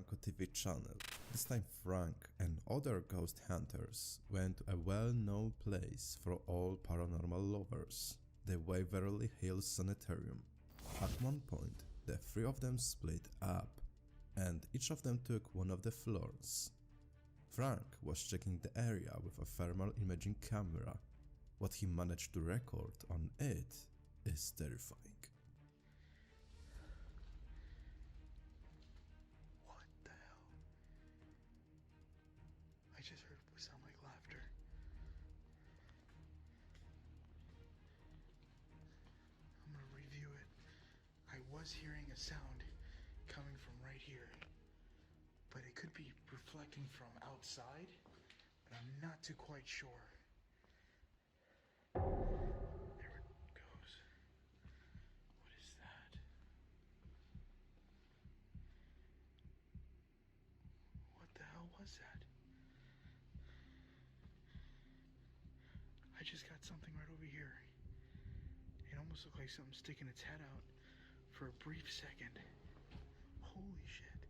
Franco TV channel. This time Frank and other ghost hunters went to a well-known place for all paranormal lovers, the Waverly Hills Sanitarium. At one point, the three of them split up, and each of them took one of the floors. Frank was checking the area with a thermal imaging camera. What he managed to record on it is terrifying. What the hell? I just heard what sounded like laughter. I'm gonna review it. I was hearing a sound coming from right here, but it could be reflecting from outside, but I'm not too quite sure. There it goes. What is that? What the hell was that? I just got something right over here. It almost looked like something sticking its head out for a brief second. Holy shit.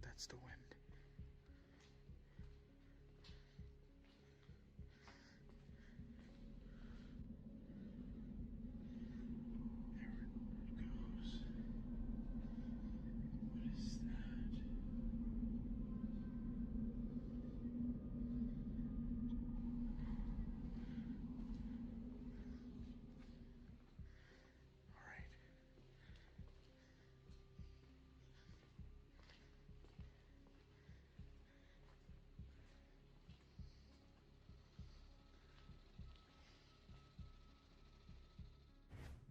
That's the wind. There it goes. What is that? All right.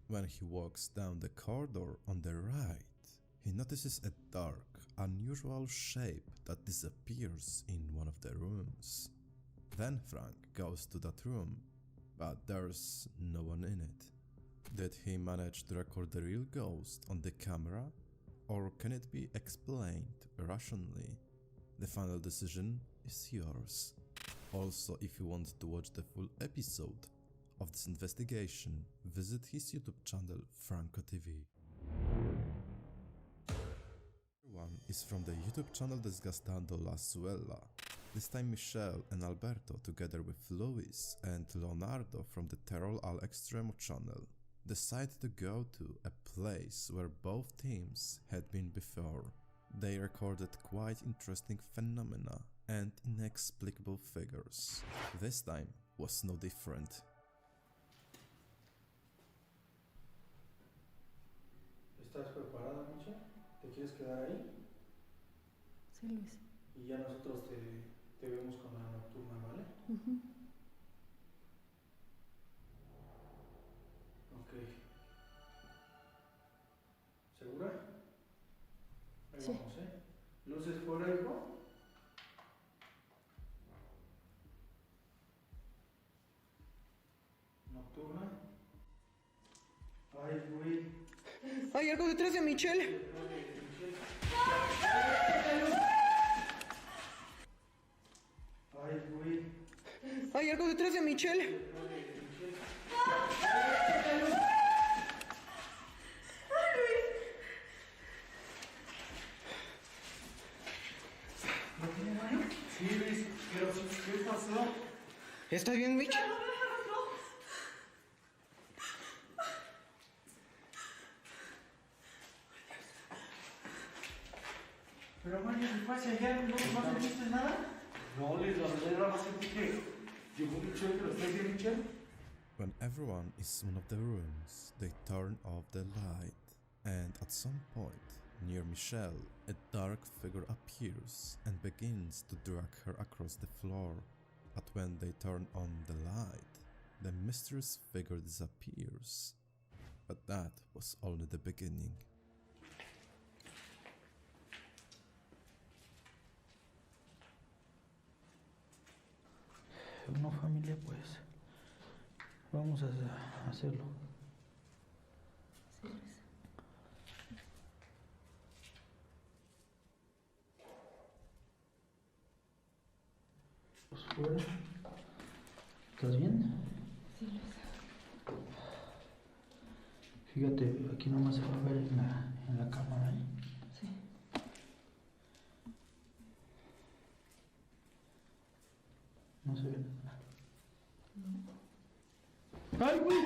When he walks down the corridor on the right, he notices a dark, unusual shape that disappears in one of the rooms. Then Frank goes to that room, but there's no one in it. Did he manage to record the real ghost on the camera, or can it be explained rationally? The final decision is yours. Also, if you want to watch the full episode of this investigation, visit his YouTube channel Franco TV. One is from the YouTube channel Desgastando la Suela. This time Michelle and Alberto together with Luis and Leonardo from the Terror al Extremo channel decide to go to a place where both teams had been before. They recorded quite interesting phenomena and inexplicable figures. This time was no different. ¿Estás preparada, Micha? ¿Te quieres quedar ahí? Sí, Luis. Y ya nosotros te vemos con la nocturna, ¿vale? Ok. ¿Segura? Ahí Sí. vamos, ¿eh? ¿Luces fuera, hijo? Nocturna. Ay, güey. Hay algo detrás de Michelle. Ay, güey. Hay algo detrás de Michelle. ¿No tiene mano? Sí, Luis, pero ¿qué pasó? ¿Estás bien, Mitch? Pero Mario, ¿qué pasa allá? ¿No sentiste nada? No, Luis, la verdad era más sentí que llegó Michelle, pero ¿estás bien, Michelle? When everyone is in one of the rooms, they turn off the light, and at some point, near Michelle, a dark figure appears and begins to drag her across the floor. But when they turn on the light, the mysterious figure disappears. But that was only the beginning. Bueno, familia, pues vamos a hacerlo. Sí, Luis. Pues fuera. ¿Estás bien? Sí, Luis. Fíjate, aquí nomás se va a ver en la cámara, ¿eh? Sí. ¡Ay, güey!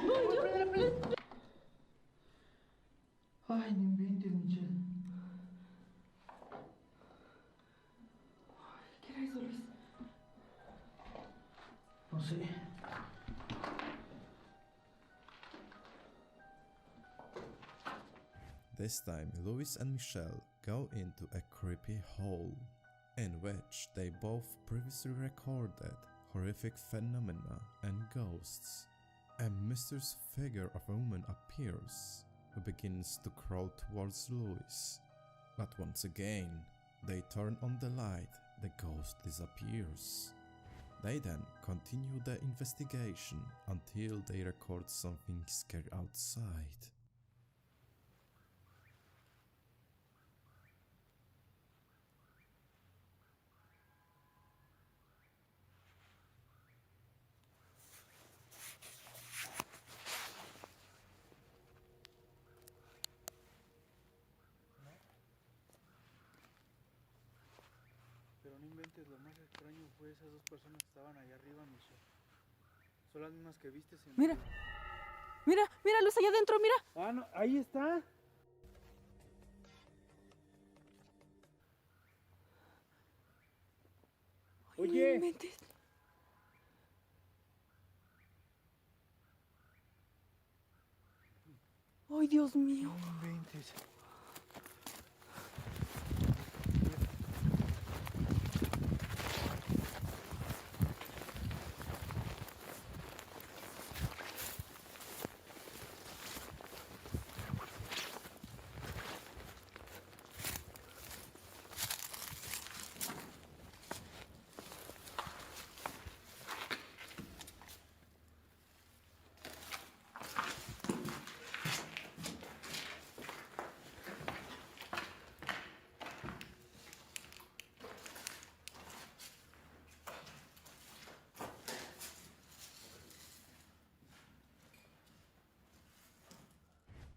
¡Ay, no inventes, Michelle! ¿Qué era eso, Luis? No sé. This time, Louis and Michelle go into a creepy hole, in which they both previously recorded horrific phenomena and ghosts. A mysterious figure of a woman appears, who begins to crawl towards Louis. But once again, they turn on the light, the ghost disappears. They then continue the investigation until they record something scary outside. Pero no inventes, lo más extraño fue esas dos personas que estaban allá arriba, Michelle. Son las mismas que viste en... Mira, mira, Luis, allá adentro, mira. Ah, no, ahí está. Ay, Oye. no inventes. Ay, Dios mío. No inventes.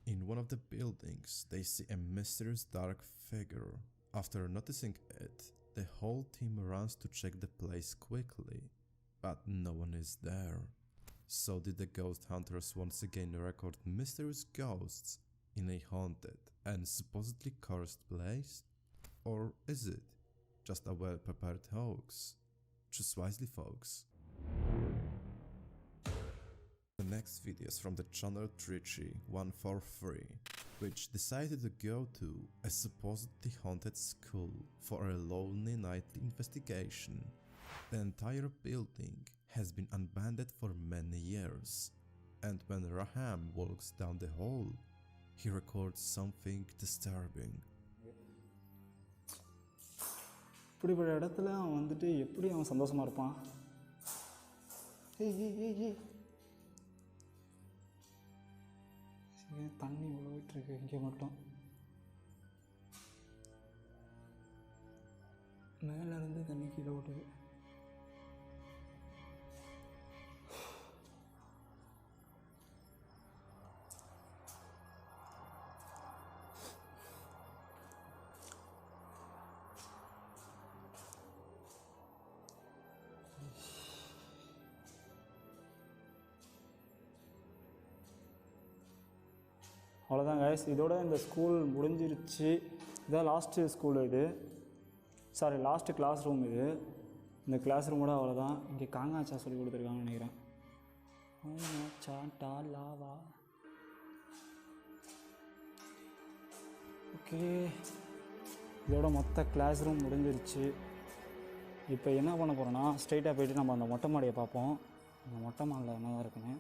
In one of the buildings, they see a mysterious dark figure. After noticing it, the whole team runs to check the place quickly, but no one is there. So did the ghost hunters once again record mysterious ghosts in a haunted and supposedly cursed place? Or is it just a well-prepared hoax? Choose wisely, folks. The next video is from the channel Trichy143, which decided to go to a supposedly haunted school for a lonely nightly investigation. The entire building has been abandoned for many years, and when Raham walks down the hall, he records something disturbing. இப்படிப்பட்ட இடத்துல அவன் வந்துட்டு எப்படி அவன் சந்தோஷமா இருப்பான்? ஏய் ஏய் ஏய் ஏய் தண்ணி விழுவிட்டு இருக்கு இங்கே மட்டும். மேல இருந்து தண்ணி கீழே விடுது. அவ்வளோதான் கைஸ், இதோட இந்த ஸ்கூல் முடிஞ்சிருச்சு. இதான் லாஸ்ட்டு ஸ்கூல் இது, சாரி லாஸ்ட்டு கிளாஸ் ரூம் இது. இந்த கிளாஸ் ரூமோட அவ்வளோதான். இங்கே காங்காச்சா சொல்லி கொடுத்துருக்காங்கன்னு நினைக்கிறேன். Santa lava. ஓகே, இதோட மொத்த கிளாஸ் ரூம் முடிஞ்சிருச்சு. இப்போ என்ன பண்ண போகிறோன்னா, ஸ்ட்ரைட்டாக போய்ட்டு நம்ம அந்த மொட்டை மாடியை பார்ப்போம். அந்த மொட்டை மாடியில் என்ன தான் இருக்குன்னு.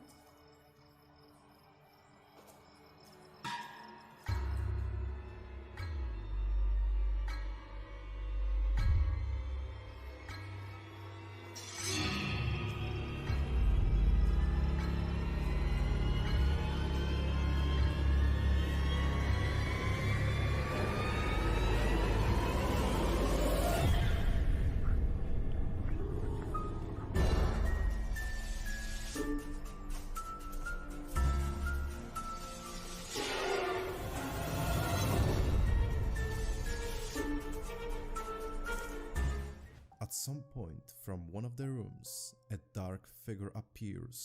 At some point from one of the rooms, a dark figure appears.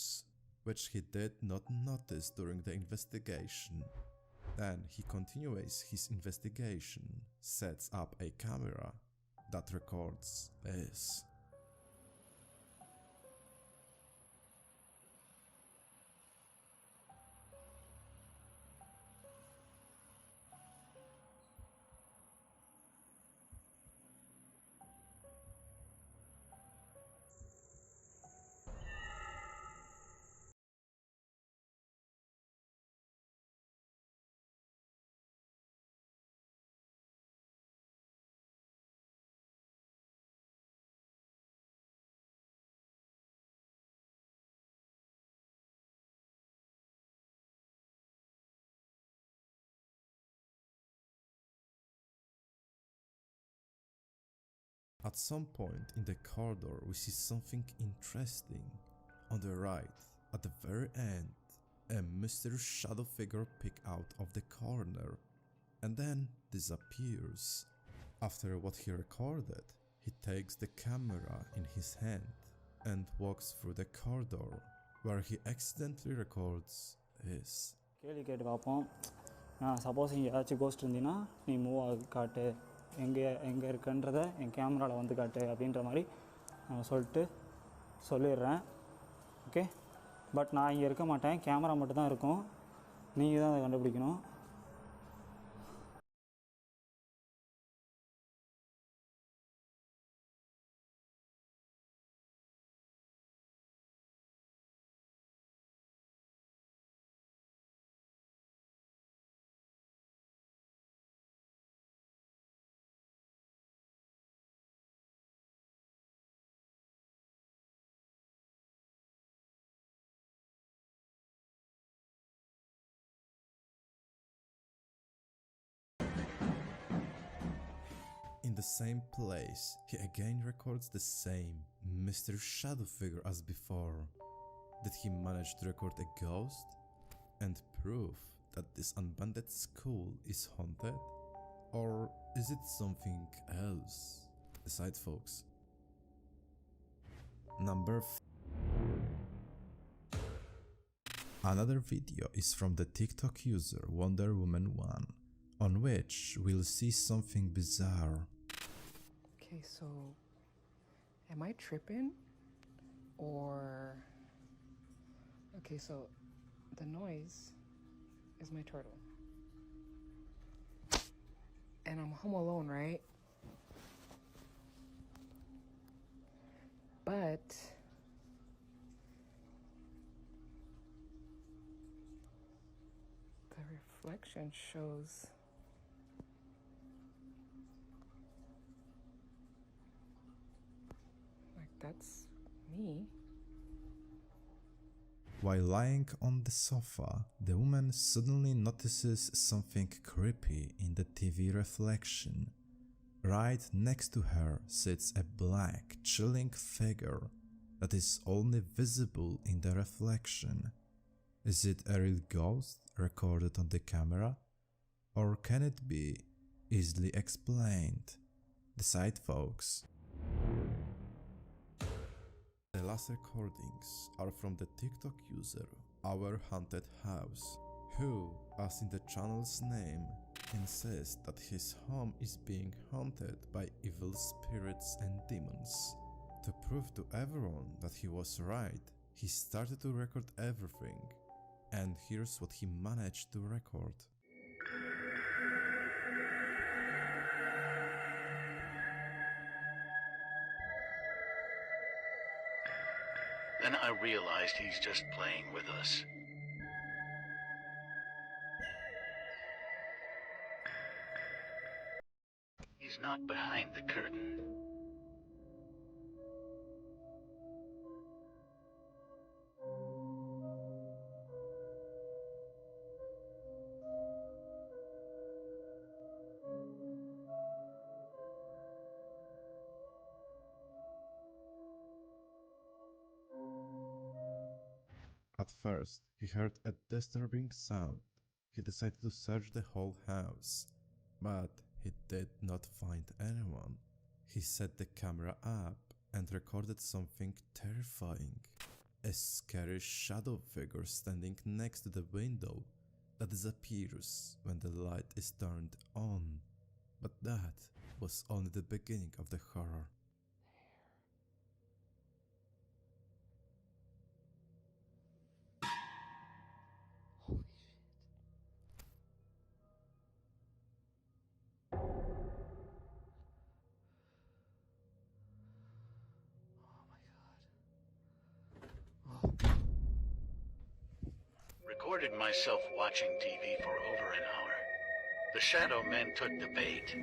which he did not notice during the investigation. Then he continues his investigation, sets up a camera that records this. At some point in the corridor we see something interesting. On the right, at the very end, a mysterious shadow figure peeks out of the corner and then disappears. After what he recorded, he takes the camera in his hand and walks through the corridor where he accidentally records this. கேள்வி கேட்டு பார்ப்போம். Suppose இங்கே ஏதாச்சும் cost இருந்தீங்கன்னா நீ move ஆகி காட்டு, எங்கே இருக்குன்றதை என் கேமராவில் வந்து காட்டு அப்படின்ற மாதிரி சொல்லிடுறேன். ஓகே, பட் நான் இங்கே இருக்க மாட்டேன், கேமரா மட்டும் தான் இருக்கும், நீங்கள் தான் அதை கண்டுபிடிக்கணும். In the same place, he again records the same mysterious shadow figure as before. Did he manage to record a ghost and prove that this abandoned school is haunted? Or is it something else? Decide, folks. Number 4. Another video is from the TikTok user Wonder Woman 1, on which we'll see something bizarre. Okay, so am I tripping? Or okay, so the noise is my turtle. And I'm home alone, right? But the reflection shows like that's me. While lying on the sofa, the woman suddenly notices something creepy in the TV reflection. Right next to her sits a black, chilling figure that is only visible in the reflection. Is it a real ghost recorded on the camera? Or can it be easily explained? Decide, folks. The last recordings are from the TikTok user Our Haunted House, who, as in the channel's name, insists that his home is being haunted by evil spirits and demons. To prove to everyone that he was right, he started to record everything, and here's what he managed to record. Then I realized he's just playing with us. He's not behind the curtain. At first, he heard a disturbing sound. He decided to search the whole house, but he did not find anyone. He set the camera up and recorded something terrifying. A scary shadow figure standing next to the window that disappears when the light is turned on. But that was only the beginning of the horror. Holy shit. Oh my god. Recorded myself watching TV for over an hour. The shadow men took the bait.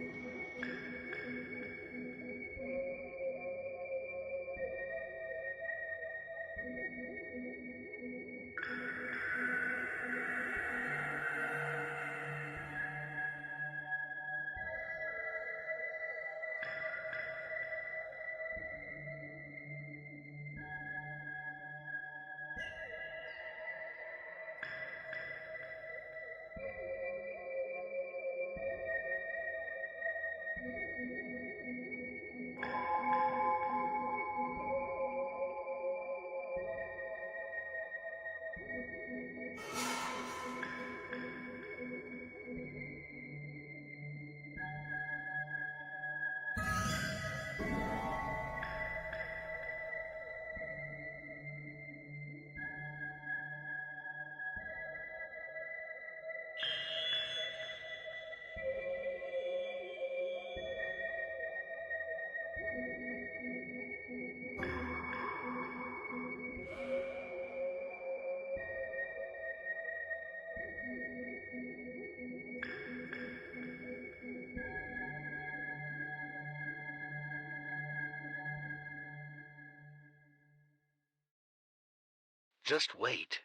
Just wait.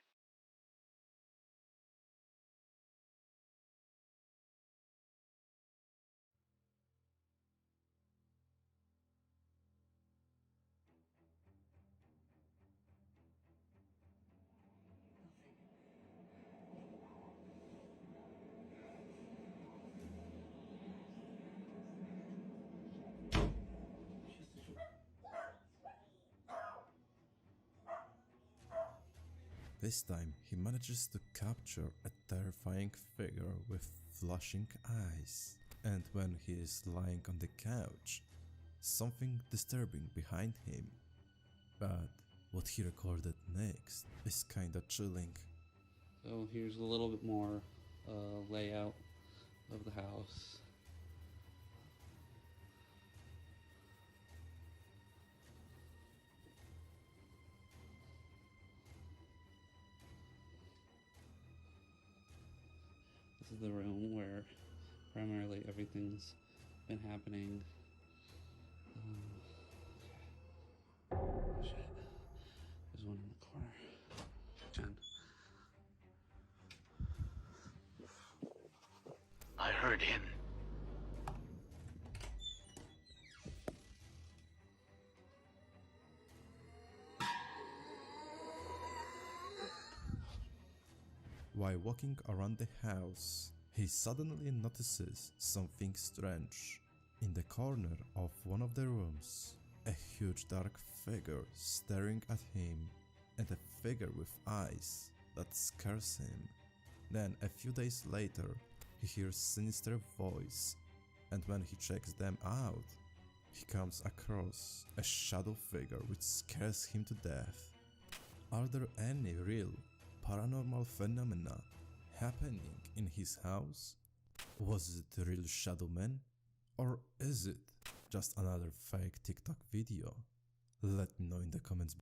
This time he manages to capture a terrifying figure with flashing eyes. And when he is lying on the couch, something disturbing behind him. But what he recorded next is kinda chilling. So here's a little bit more layout of the house. This is the room where primarily everything's been happening. Shit. There's one in the corner. Jen. I heard him. While walking around the house, he suddenly notices something strange. In the corner of one of the rooms, a huge dark figure staring at him, and a figure with eyes that scares him. Then a few days later, he hears sinister voice, and when he checks them out, he comes across a shadow figure which scares him to death. Are there any real paranormal phenomena happening in his house? Was it real shadow man? Or is it just another fake TikTok video? Let me know in the comments.